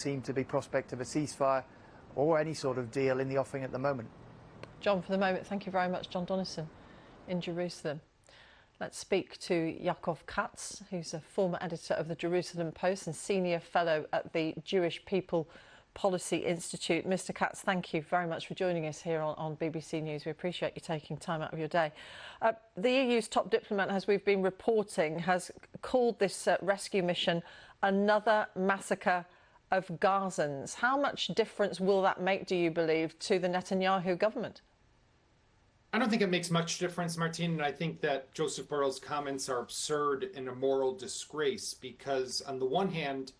seem to be prospect of a ceasefire or any sort of deal in the offing at the moment. John, for the moment, thank you very much. John Donnison in Jerusalem. Let's speak to Yaakov Katz, who's a former editor of the Jerusalem Post and senior fellow at the Jewish People Policy Institute. Mr. Katz, thank you very much for joining us here on BBC News. We appreciate you taking time out of your day. The EU's top diplomat, as we've been reporting, has called this rescue mission another massacre of Gazans. How much difference will that make, do you believe, to the Netanyahu government? I don't think it makes much difference, Martine, and I think that Joseph Borrell's comments are absurd and a moral disgrace because, on the one hand,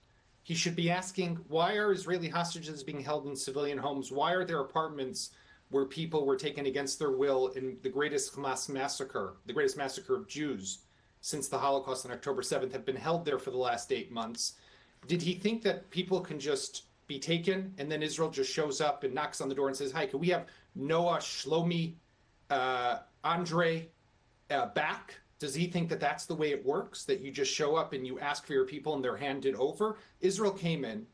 he should be asking, why are Israeli hostages being held in civilian homes? Why are there apartments where people were taken against their will in the greatest Hamas massacre, the greatest massacre of Jews since the Holocaust on October 7th, have been held there for the last 8 months? Did he think that people can just be taken and then Israel just shows up and knocks on the door and says, hi, can we have Noah, Shlomi, Andre back? Does he think that that's the way it works, that you just show up and you ask for your people and they're handed over? Israel came in,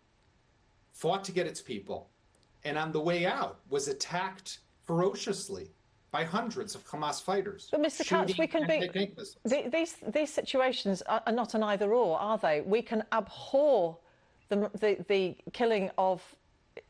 fought to get its people, and on the way out was attacked ferociously by hundreds of Hamas fighters. But Mr. Katz, we can be... These situations are not an either-or, are they? We can abhor the killing of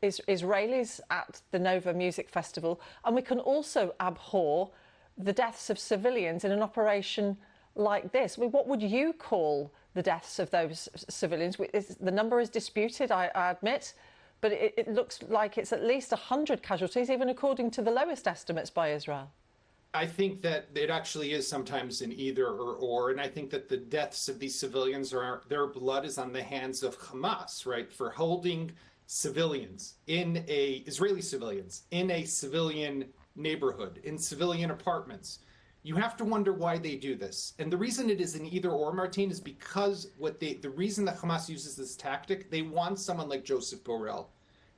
Israelis at the Nova Music Festival, and we can also abhor the deaths of civilians in an operation like this. I mean, what would you call the deaths of those civilians? The number is disputed, I admit, but it looks like it's at least 100 casualties, even according to the lowest estimates by Israel. I think that it actually is sometimes an either or, and I think that the deaths of these civilians their blood is on the hands of Hamas, right, for holding civilians Israeli civilians in a civilian neighborhood, in civilian apartments. You have to wonder why they do this. And the reason it is an either or, Martine, is because the reason that Hamas uses this tactic, they want someone like Joseph Borrell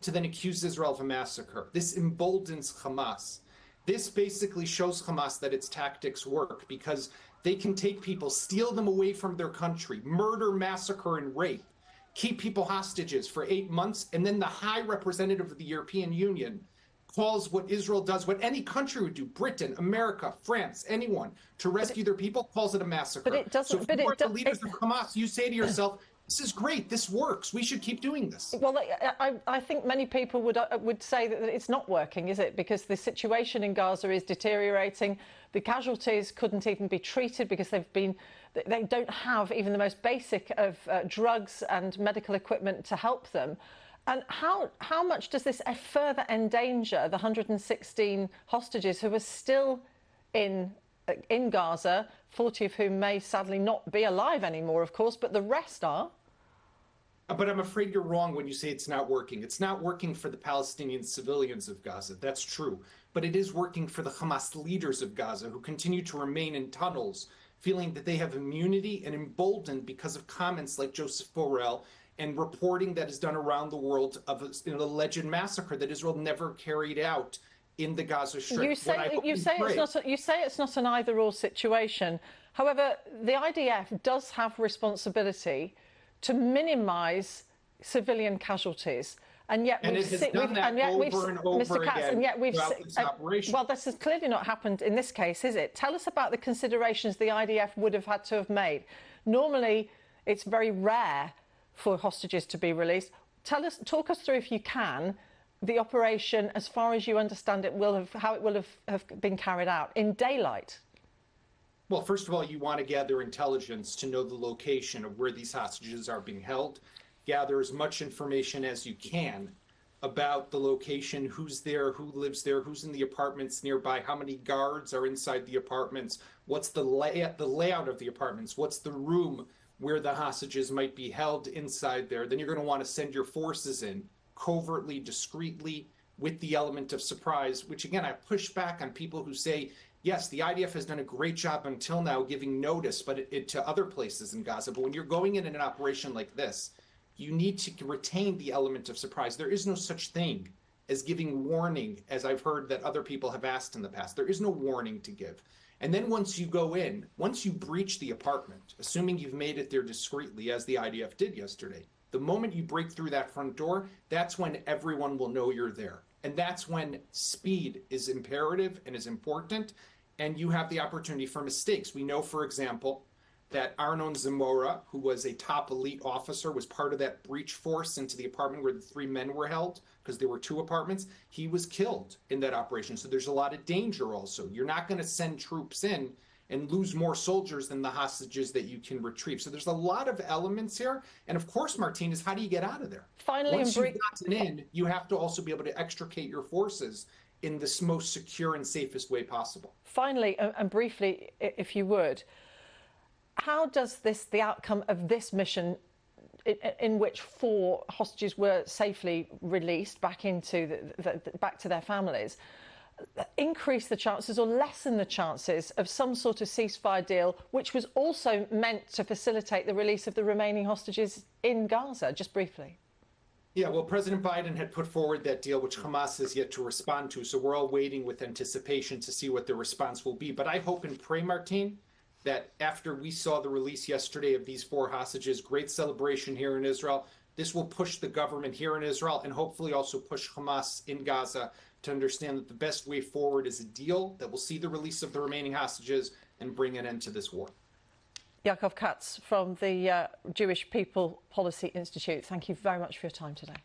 to then accuse Israel of a massacre. This emboldens Hamas. This basically shows Hamas that its tactics work because they can take people, steal them away from their country, murder, massacre, and rape, keep people hostages for 8 months, and then the High Representative of the European Union calls what Israel does, what any country would do, Britain, America, France, anyone, to rescue their people, calls it a massacre. But it doesn't. So if you are the leaders of Hamas, you say to yourself, this is great, this works, we should keep doing this. Well, I think many people would say that it's not working, is it? Because the situation in Gaza is deteriorating. The casualties couldn't even be treated because they don't have even the most basic of drugs and medical equipment to help them. And how much does this further endanger the 116 hostages who are still in Gaza, 40 of whom may sadly not be alive anymore, of course, but the rest are? But I'm afraid you're wrong when you say it's not working. It's not working for the Palestinian civilians of Gaza. That's true. But it is working for the Hamas leaders of Gaza who continue to remain in tunnels, feeling that they have immunity and emboldened because of comments like Joseph Borrell and reporting that is done around the world of an alleged massacre that Israel never carried out in the Gaza Strip. You say it's not an either-or situation. However, the IDF does have responsibility to minimise civilian casualties. And yet we've seen Mr. Katz, and yet we've well, this has clearly not happened in this case, is it? Tell us about the considerations the IDF would have had to have made. Normally, it's very rare for hostages to be released. Talk us through, if you can, the operation as far as you understand it how it will have been carried out in daylight. Well, first of all, you want to gather intelligence to know the location of where these hostages are being held. Gather as much information as you can about the location, who's there, who lives there, who's in the apartments nearby, how many guards are inside the apartments, what's the layout of the apartments, what's the room where the hostages might be held inside there. Then you're going to want to send your forces in covertly, discreetly, with the element of surprise, which again, I push back on people who say, yes, the IDF has done a great job until now giving notice, but to other places in Gaza. But when you're going in an operation like this, you need to retain the element of surprise. There is no such thing as giving warning, as I've heard that other people have asked in the past. There is no warning to give. And then once you go in, once you breach the apartment, assuming you've made it there discreetly, as the IDF did yesterday, The moment you break through that front door, that's when everyone will know you're there. And that's when speed is imperative and is important, and you have the opportunity for mistakes. We know, for example, that Arnon Zamora, who was a top elite officer, was part of that breach force into the apartment where the 3 men were held, because there were 2 apartments. He was killed in that operation. So there's a lot of danger also. You're not going to send troops in and lose more soldiers than the hostages that you can retrieve. So there's a lot of elements here. And of course, Martinez, how do you get out of there? Finally, once you've gotten in, you have to also be able to extricate your forces in the most secure and safest way possible. Finally, and briefly, if you would, how does the outcome of this mission, in which 4 hostages were safely released back into back to their families, increase the chances or lessen the chances of some sort of ceasefire deal, which was also meant to facilitate the release of the remaining hostages in Gaza? Just briefly. Yeah, well, President Biden had put forward that deal, which Hamas has yet to respond to. So we're all waiting with anticipation to see what the response will be. But I hope and pray, Martine, that after we saw the release yesterday of these 4 hostages, great celebration here in Israel, this will push the government here in Israel and hopefully also push Hamas in Gaza to understand that the best way forward is a deal that will see the release of the remaining hostages and bring an end to this war. Yaakov Katz from the Jewish People Policy Institute, thank you very much for your time today.